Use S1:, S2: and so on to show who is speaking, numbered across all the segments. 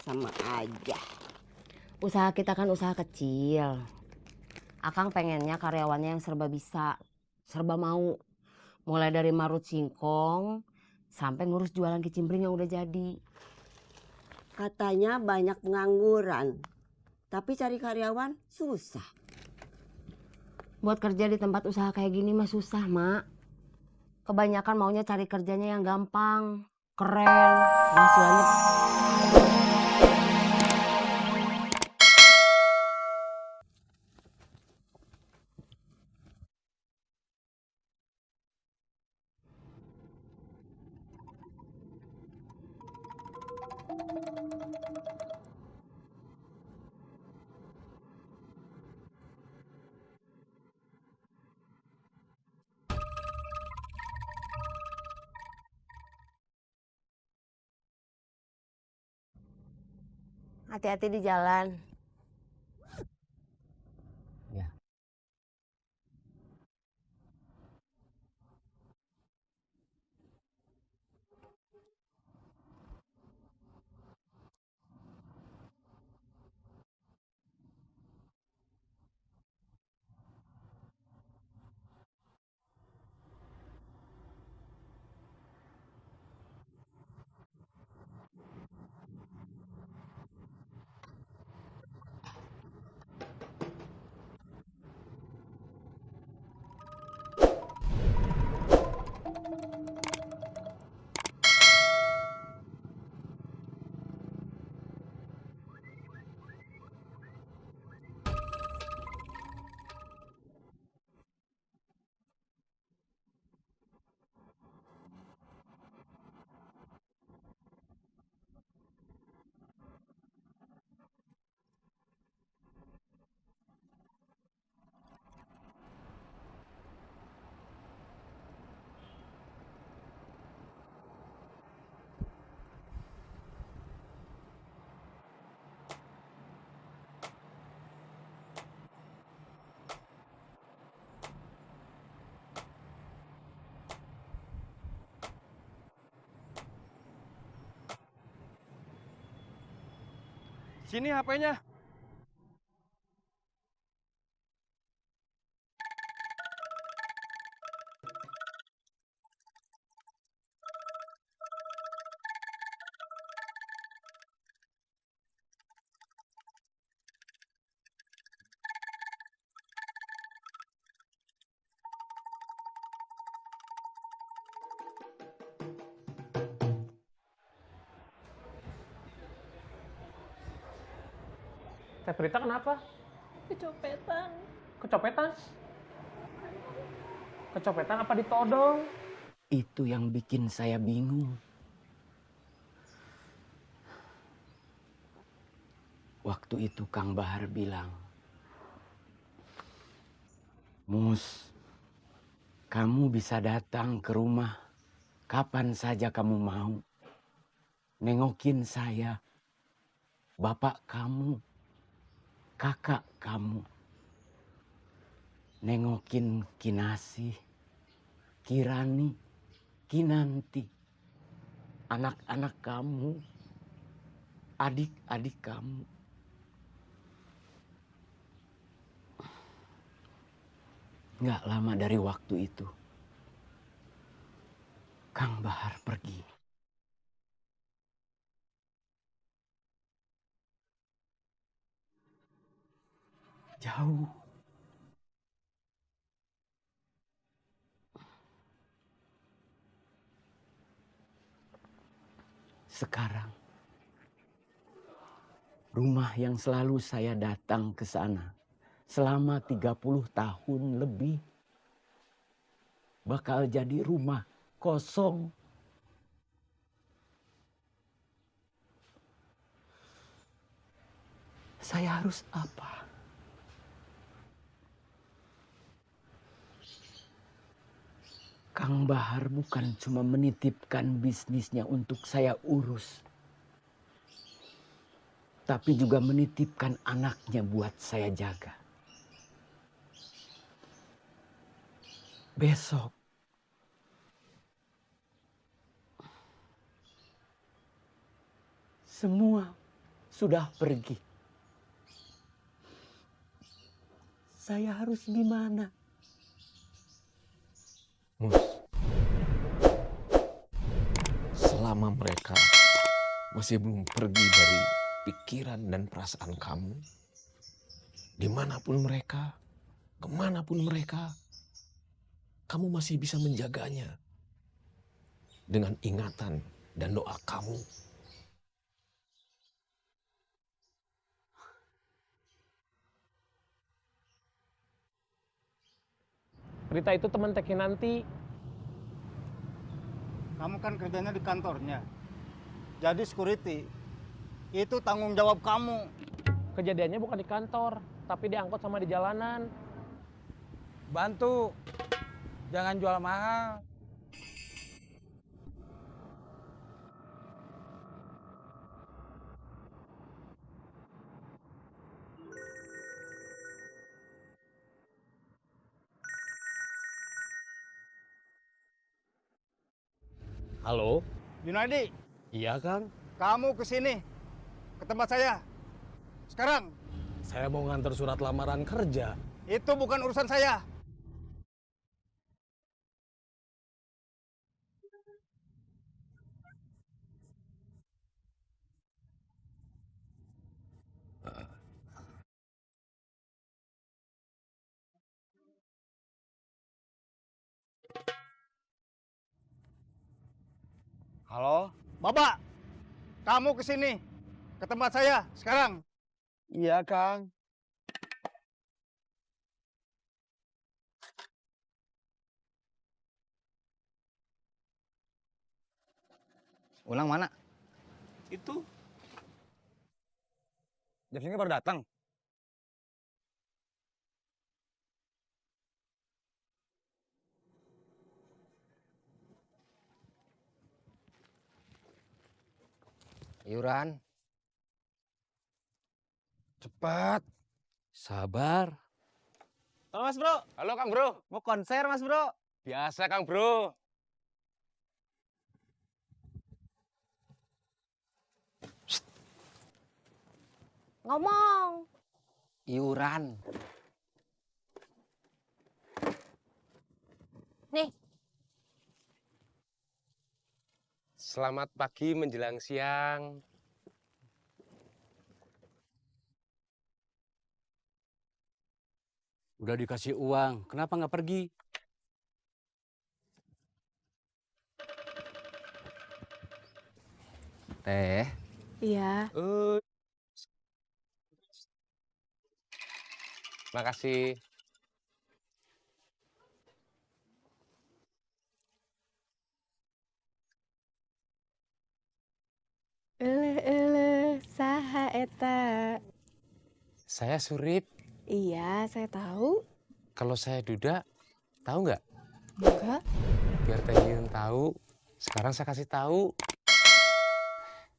S1: sama aja.
S2: Usaha kita kan usaha kecil. Akang pengennya karyawannya yang serba bisa, serba mau. Mulai dari marut singkong sampai ngurus jualan kicimpring yang udah jadi.
S1: Katanya banyak pengangguran, tapi cari karyawan susah.
S2: Buat kerja di tempat usaha kayak gini mah susah, Mak. Kebanyakan maunya cari kerjanya yang gampang, keren, penghasilannya. Hati-hati di jalan.
S3: Ya.
S4: Sini HP-nya.
S3: Teh Prita kenapa?
S5: Kecopetan.
S3: Kecopetan? Kecopetan apa ditodong?
S6: Itu yang bikin saya bingung. Waktu itu Kang Bahar bilang, "Mus, kamu bisa datang ke rumah kapan saja kamu mau. Nengokin saya, bapak kamu, kakak kamu. Nengokin Kinasih, Kirani, Kinanti, anak-anak kamu, adik-adik kamu." Nggak lama dari waktu itu, Kang Bahar pergi. Jauh. Sekarang, rumah yang selalu saya datang ke sana selama 30 tahun lebih bakal jadi rumah kosong. Saya harus apa? Kang Bahar bukan cuma menitipkan bisnisnya untuk saya urus, tapi juga menitipkan anaknya buat saya jaga. Besok, semua sudah pergi. Saya harus gimana?
S4: Mus, selama mereka masih belum pergi dari pikiran dan perasaan kamu, dimanapun mereka, kemanapun mereka, kamu masih bisa menjaganya dengan ingatan dan doa kamu.
S3: Rita itu teman Teh Kinanti.
S7: Kamu kan kerjanya di kantornya. Jadi security, itu tanggung jawab kamu.
S3: Kejadiannya bukan di kantor, tapi diangkut sama di jalanan.
S7: Bantu, jangan jual mahal.
S3: Halo?
S7: Junadi,
S3: Iya, Kang.
S7: kamu kesini, ke tempat saya. Sekarang,
S3: Saya mau nganter surat lamaran kerja.
S7: itu bukan urusan saya.
S8: Halo?
S7: Bapak, kamu kesini, ke tempat saya. Sekarang.
S8: Iya, Kang. Ulang mana?
S7: Itu.
S8: Jam segini baru datang. Iuran. Cepat.
S9: Sabar.
S8: Halo, Mas Bro.
S9: Halo Kang Bro.
S8: Mau konser, Mas Bro?
S9: Biasa Kang Bro.
S2: Ngomong.
S9: Iuran.
S2: Nih.
S9: Selamat pagi menjelang siang.
S10: Udah dikasih uang, kenapa nggak pergi?
S8: Teh.
S5: Iya.
S9: Makasih.
S5: Saha eta.
S9: Saya Surip.
S5: Iya, saya tahu.
S9: Kalau saya Duda, tahu nggak?
S5: Enggak.
S9: Biar Teh Yun tahu. Sekarang saya kasih tahu.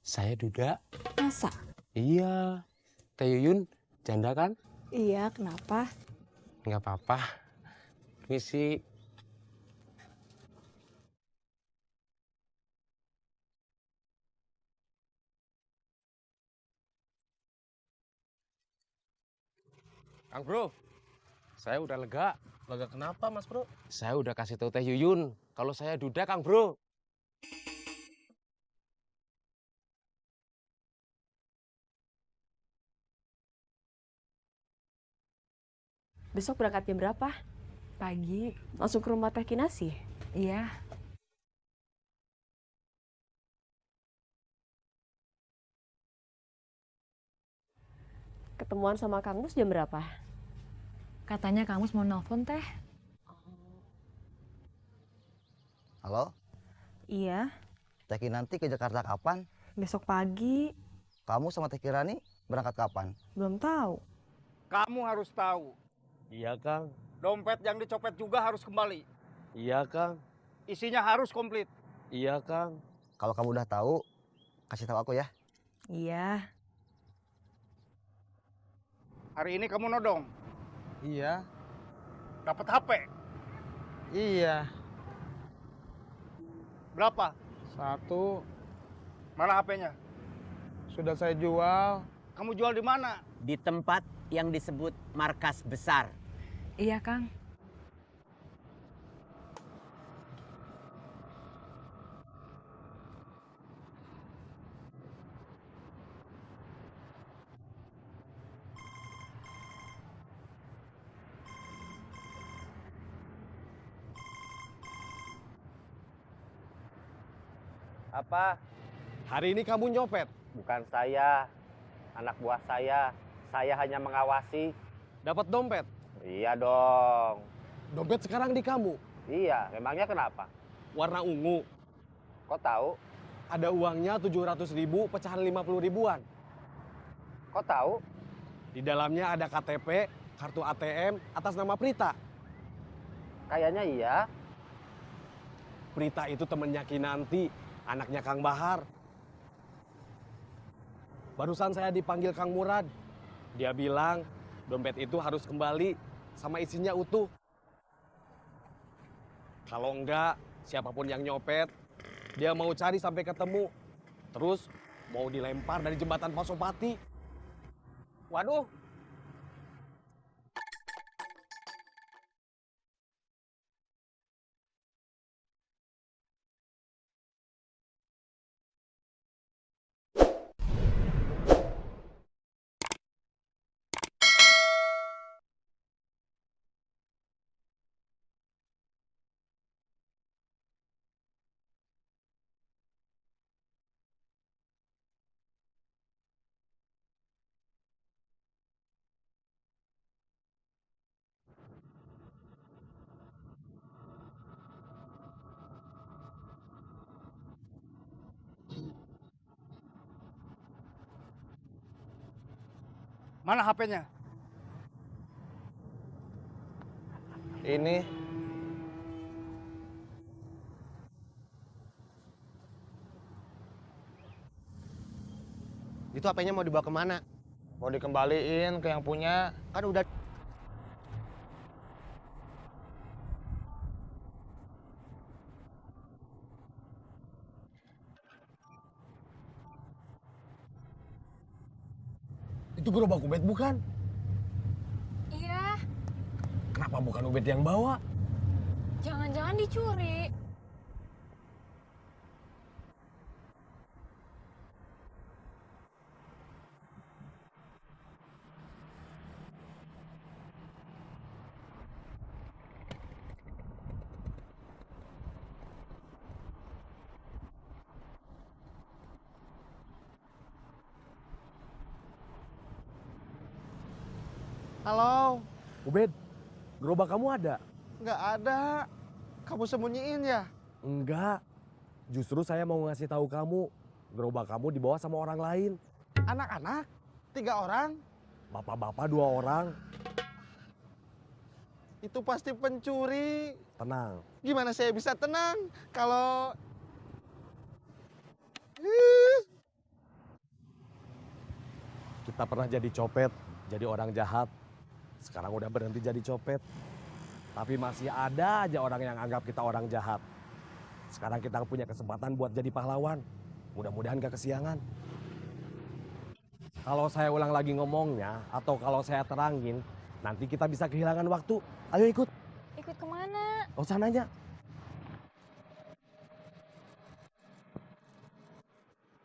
S9: Saya Duda.
S5: Masa?
S9: Iya. Teh Yun janda kan?
S5: Iya, kenapa?
S9: Nggak apa-apa. Misi. Kang Bro, saya udah lega.
S3: Lega kenapa, Mas Bro?
S9: Saya udah kasih tahu Teh Yuyun kalau saya Duda, Kang Bro.
S5: Besok berangkat jam berapa? Pagi. Langsung ke rumah Teh Kinasi? Iya. Ketemuan sama Kang Mus jam berapa?
S11: Katanya Kang Mus mau nelfon Teh.
S8: Halo?
S5: Iya,
S8: Teh Kinanti ke Jakarta kapan?
S5: besok pagi.
S8: Kamu sama Teh Kirani berangkat kapan?
S5: Belum tahu.
S7: Kamu harus tahu,
S3: Iya, Kang.
S7: dompet yang dicopet juga harus kembali.
S3: Iya, Kang.
S7: Isinya harus komplit.
S3: Iya, Kang.
S8: Kalau kamu udah tahu, kasih tahu aku ya.
S5: Iya.
S7: Hari ini kamu nodong,
S8: Iya.
S7: dapat HP.
S8: Iya.
S7: Berapa?
S8: 1.
S7: Mana HP-nya?
S8: Sudah saya jual.
S7: Kamu jual di mana?
S6: Di tempat yang disebut markas besar.
S11: Iya, Kang.
S12: Apa?
S3: Hari ini kamu nyopet?
S12: Bukan saya, anak buah saya. Saya hanya mengawasi.
S3: Dapat dompet?
S12: Iya dong.
S3: Dompet sekarang di kamu?
S12: Iya, memangnya kenapa?
S3: Warna ungu.
S12: Kok tahu?
S3: Ada uangnya 700.000, pecahan 50 ribuan.
S12: Kok tahu?
S3: Di dalamnya ada KTP, kartu ATM, atas nama Prita.
S12: Kayaknya iya.
S3: Prita itu temennya Kinanti, anaknya Kang Bahar. Barusan saya dipanggil Kang Murad. Dia bilang dompet itu harus kembali sama isinya utuh. Kalau enggak, siapapun yang nyopet, dia mau cari sampai ketemu. Terus mau dilempar dari jembatan Pasopati.
S12: Waduh.
S7: Mana HP-nya?
S8: Ini.
S13: Itu HP-nya mau dibawa kemana?
S8: Mau dikembaliin ke yang punya.
S13: Kan udah.
S3: Itu gerobak Ubed bukan?
S11: Iya,
S3: Kenapa bukan Ubed yang bawa?
S11: jangan-jangan dicuri.
S7: Halo,
S3: Ubed, gerobak kamu ada?
S7: nggak ada. Kamu sembunyiin ya?
S3: Enggak. Justru saya mau ngasih tahu kamu, gerobak kamu dibawa sama orang lain.
S7: Anak-anak? 3 orang?
S3: Bapak-bapak 2 orang.
S7: Itu pasti pencuri.
S3: Tenang.
S7: Gimana saya bisa tenang kalau...
S3: Kita pernah jadi copet, jadi orang jahat. Sekarang udah berhenti jadi copet. Tapi masih ada aja orang yang anggap kita orang jahat. Sekarang kita punya kesempatan buat jadi pahlawan. Mudah-mudahan gak kesiangan. Kalau saya ulang lagi ngomongnya, atau kalau saya terangin, nanti kita bisa kehilangan waktu. Ayo ikut.
S11: Ikut kemana?
S3: Gak usah nanya.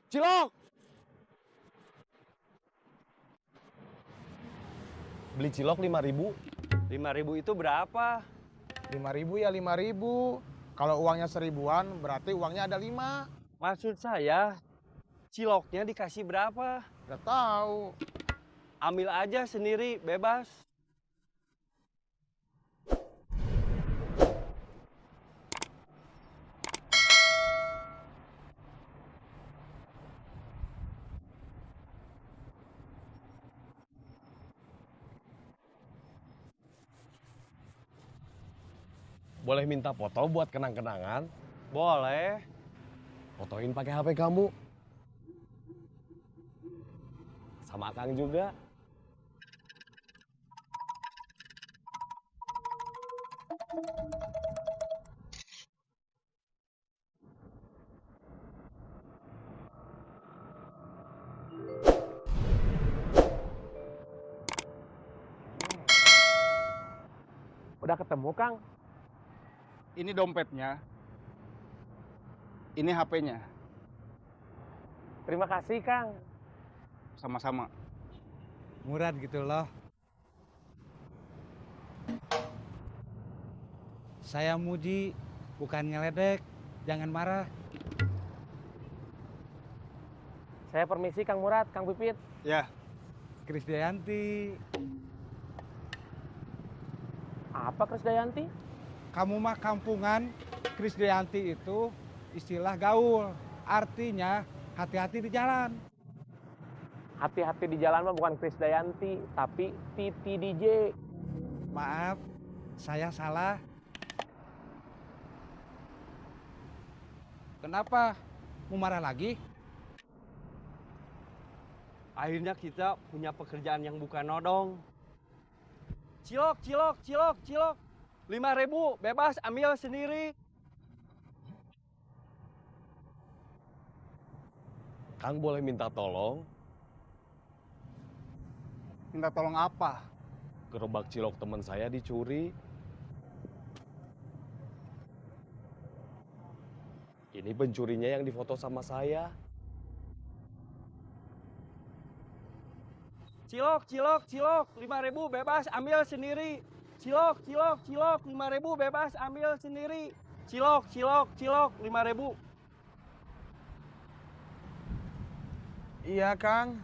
S3: Cilok! Beli cilok 5.000.
S12: 5.000 itu berapa?
S8: 5.000 ya 5.000. Kalau uangnya 1.000-an berarti uangnya ada 5.
S12: Maksud saya, ciloknya dikasih berapa?
S8: Gak tahu.
S12: Ambil aja sendiri, bebas.
S3: Boleh minta foto buat kenang-kenangan?
S12: Boleh.
S3: Fotoin pakai HP kamu. Sama Kang juga. Udah ketemu, Kang?
S7: Ini dompetnya. Ini HP-nya.
S3: Terima kasih, Kang.
S7: Sama-sama.
S10: Murad gitu loh. Saya muji, bukan ngeledek. Jangan marah.
S3: Saya permisi, Kang Murad, Kang Pipit.
S7: Ya,
S10: Krisdayanti,
S3: Apa Krisdayanti?
S8: Kamu mah kampungan, Krisdayanti itu istilah gaul. Artinya hati-hati di jalan.
S3: Hati-hati di jalan mah bukan Krisdayanti, tapi Titi DJ.
S8: Maaf, saya salah. Kenapa? Mau marah lagi?
S10: Akhirnya kita punya pekerjaan yang bukan nodong. Cilok, cilok, cilok, cilok. 5.000 bebas ambil sendiri.
S3: Kang boleh minta tolong?
S7: minta tolong apa?
S3: Gerobak cilok teman saya dicuri. Ini pencurinya yang difoto sama saya.
S10: Cilok, cilok, cilok. 5.000 bebas ambil sendiri. Cilok, cilok, cilok. 5.000 bebas ambil sendiri. Cilok, cilok, cilok. 5.000.
S8: Iya, Kang.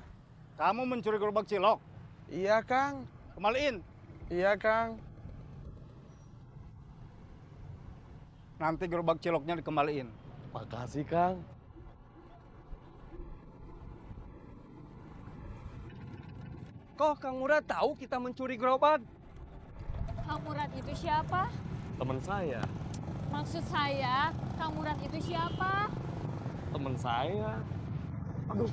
S7: Kamu mencuri gerobak cilok?
S8: Iya, Kang.
S7: Kembaliin.
S8: Iya, Kang.
S7: Nanti gerobak ciloknya dikembaliin.
S3: Makasih, Kang.
S10: Kok Kang Murad tahu kita mencuri gerobak?
S11: Kang Murad itu siapa?
S3: Teman saya.
S11: Maksud saya, Kang Murad itu siapa?
S3: Teman saya. Aduh.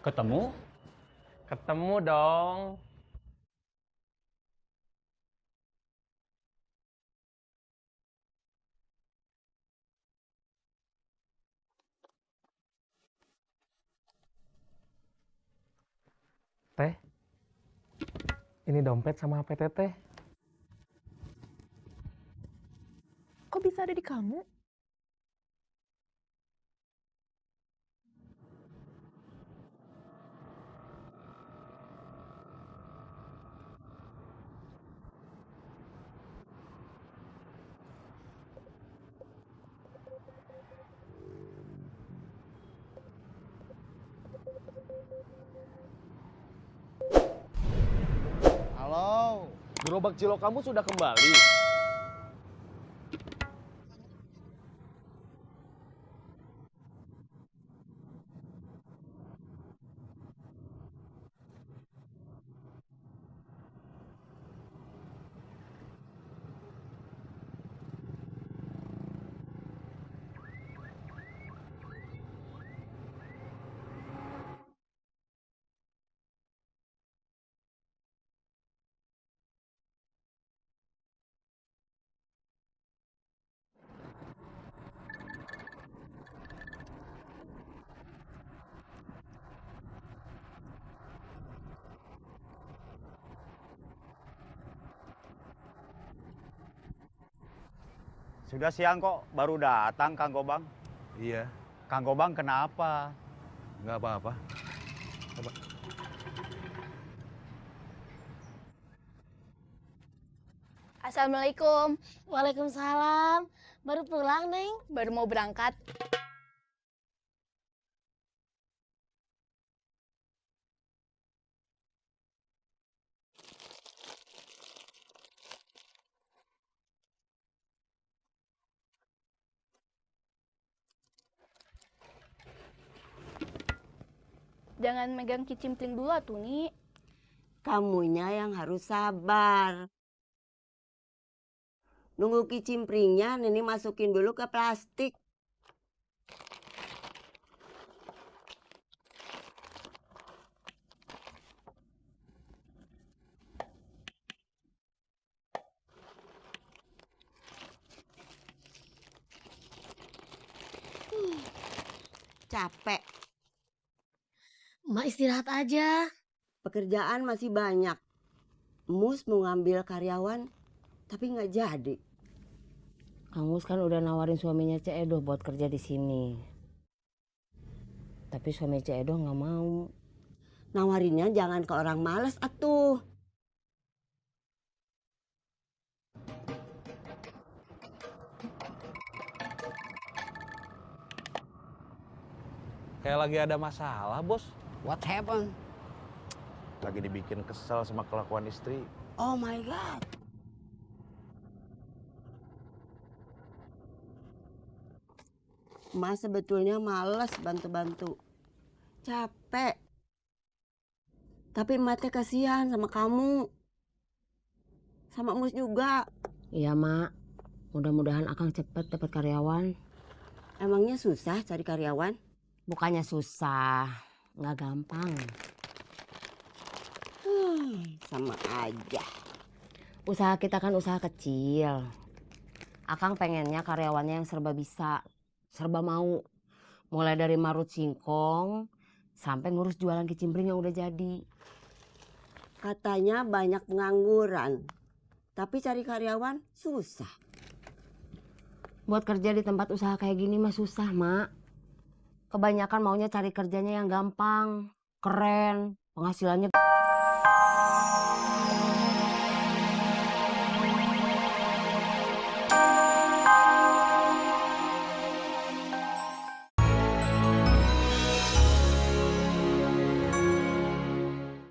S10: Ketemu?
S3: Ketemu dong. Teh, ini dompet sama HP Teteh.
S5: Kok bisa ada di kamu?
S8: Halo.
S3: Gerobak cilok kamu sudah kembali.
S12: Sudah siang kok, baru datang Kang Gobang.
S3: Iya,
S12: Kang Gobang kenapa?
S3: nggak apa-apa.
S13: Assalamualaikum. Waalaikumsalam. Baru pulang, Neng? Baru mau berangkat. Jangan megang kicimpring dulu atuh, Ni.
S1: Kamunya yang harus sabar. Nunggu kicimpringnya, Nini masukin dulu ke plastik. capek.
S11: Mak istirahat aja.
S1: Pekerjaan masih banyak. Mus mau ngambil karyawan, tapi nggak jadi.
S2: Kang Mus kan udah nawarin suaminya Cek Edo buat kerja di sini. Tapi suami Cek Edo nggak mau.
S1: Nawarinnya jangan ke orang males atuh.
S14: Kayak lagi ada masalah, Bos.
S1: What happened?
S14: Lagi dibikin kesel sama kelakuan istri.
S1: Oh my God. Mas sebetulnya males bantu-bantu. Capek. Tapi emak teh kasihan sama kamu. Sama Mus juga.
S2: Iya, Mak. Mudah-mudahan Akang cepet dapat karyawan.
S1: Emangnya susah cari karyawan?
S2: Bukannya susah, nggak gampang.
S1: Sama aja.
S2: Usaha kita kan usaha kecil. Akang pengennya karyawannya yang serba bisa, serba mau. Mulai dari marut singkong sampai ngurus jualan kicimpring yang udah jadi.
S1: Katanya banyak pengangguran, tapi cari karyawan susah.
S2: Buat kerja di tempat usaha kayak gini mah susah, Mak. Kebanyakan maunya cari kerjanya yang gampang, keren, penghasilannya